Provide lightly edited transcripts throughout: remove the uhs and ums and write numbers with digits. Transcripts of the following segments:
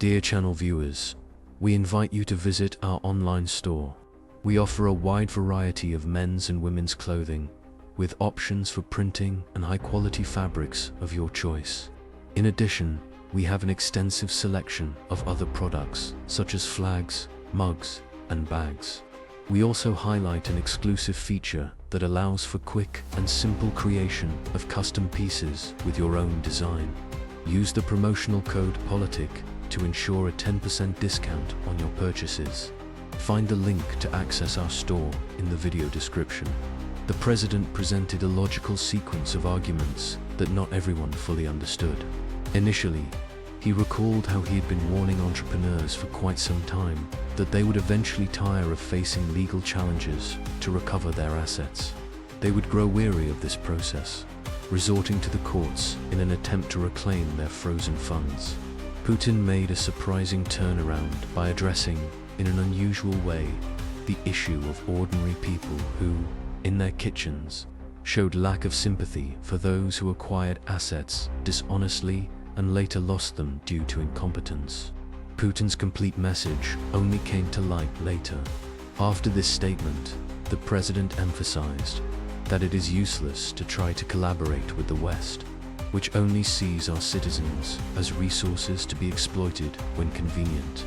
Dear channel viewers, we invite you to visit our online store. We offer a wide variety of men's and women's clothing, with options for printing and high-quality fabrics of your choice. In addition, we have an extensive selection of other products, such as flags, mugs, and bags. We also highlight an exclusive feature that allows for quick and simple creation of custom pieces with your own design. Use the promotional code POLITIC to ensure a 10% discount on your purchases. Find the link to access our store in the video description. The president presented a logical sequence of arguments that not everyone fully understood. Initially, he recalled how he had been warning entrepreneurs for quite some time that they would eventually tire of facing legal challenges to recover their assets. They would grow weary of this process, resorting to the courts in an attempt to reclaim their frozen funds. Putin made a surprising turnaround by addressing, in an unusual way, the issue of ordinary people who, in their kitchens, showed lack of sympathy for those who acquired assets dishonestly and later lost them due to incompetence. Putin's complete message only came to light later. After this statement, the president emphasized that it is useless to try to collaborate with the West, which only sees our citizens as resources to be exploited when convenient.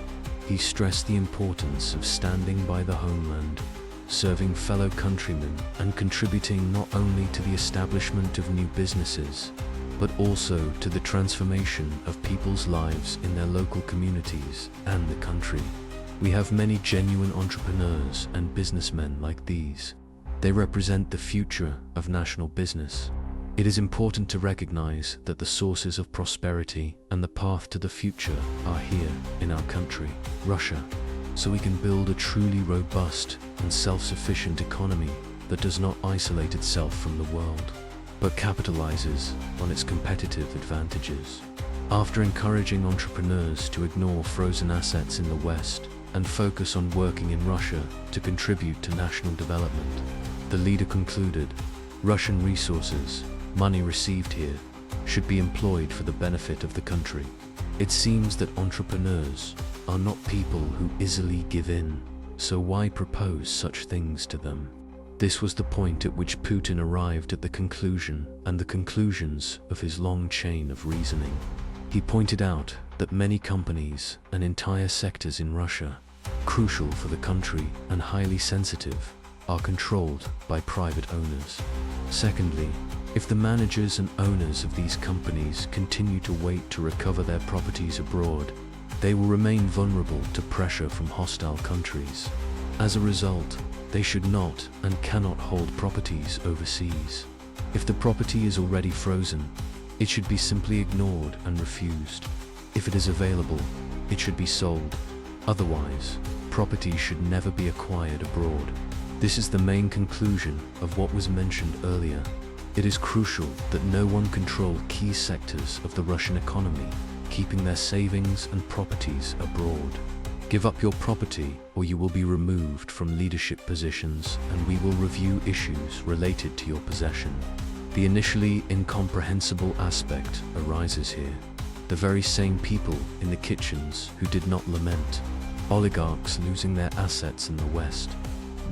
He stressed the importance of standing by the homeland, serving fellow countrymen, and contributing not only to the establishment of new businesses, but also to the transformation of people's lives in their local communities and the country. We have many genuine entrepreneurs and businessmen like these. They represent the future of national business. It is important to recognize that the sources of prosperity and the path to the future are here in our country, Russia, so we can build a truly robust and self-sufficient economy that does not isolate itself from the world, but capitalizes on its competitive advantages. After encouraging entrepreneurs to ignore frozen assets in the West and focus on working in Russia to contribute to national development, the leader concluded, Russian resources, money received here, should be employed for the benefit of the country. It seems that entrepreneurs are not people who easily give in, so why propose such things to them? This was the point at which Putin arrived at the conclusion and the conclusions of his long chain of reasoning. He pointed out that many companies and entire sectors in Russia, crucial for the country and highly sensitive, are controlled by private owners. Secondly, if the managers and owners of these companies continue to wait to recover their properties abroad, they will remain vulnerable to pressure from hostile countries. As a result, they should not and cannot hold properties overseas. If the property is already frozen, it should be simply ignored and refused. If it is available, it should be sold. Otherwise, property should never be acquired abroad. This is the main conclusion of what was mentioned earlier. It is crucial that no one control key sectors of the Russian economy, keeping their savings and properties abroad. Give up your property or you will be removed from leadership positions, and we will review issues related to your possession. The initially incomprehensible aspect arises here. The very same people in the kitchens who did not lament oligarchs losing their assets in the West.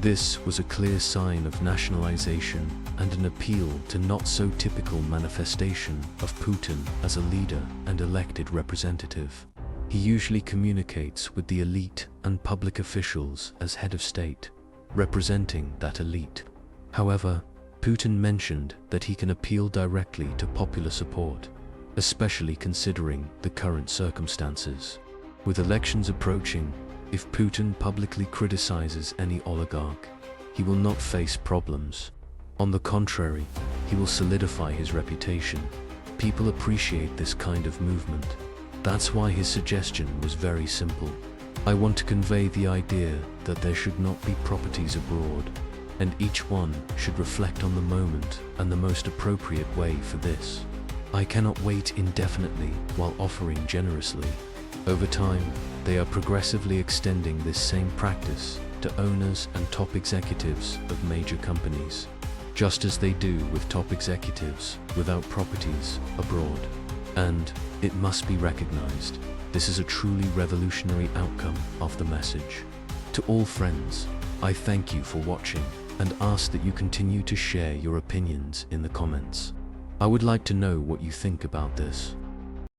This was a clear sign of nationalization and an appeal to not so typical manifestation of Putin as a leader and elected representative. He usually communicates with the elite and public officials as head of state, representing that elite. However, Putin mentioned that he can appeal directly to popular support, especially considering the current circumstances. With elections approaching, if Putin publicly criticizes any oligarch, he will not face problems. On the contrary, he will solidify his reputation. People appreciate this kind of movement. That's why his suggestion was very simple. I want to convey the idea that there should not be properties abroad, and each one should reflect on the moment and the most appropriate way for this. I cannot wait indefinitely while offering generously. Over time, they are progressively extending this same practice to owners and top executives of major companies, just as they do with top executives without properties abroad. And, it must be recognized, This is a truly revolutionary outcome of the message. To all friends, I thank you for watching and ask that you continue to share your opinions in the comments. I would like to know what you think about this.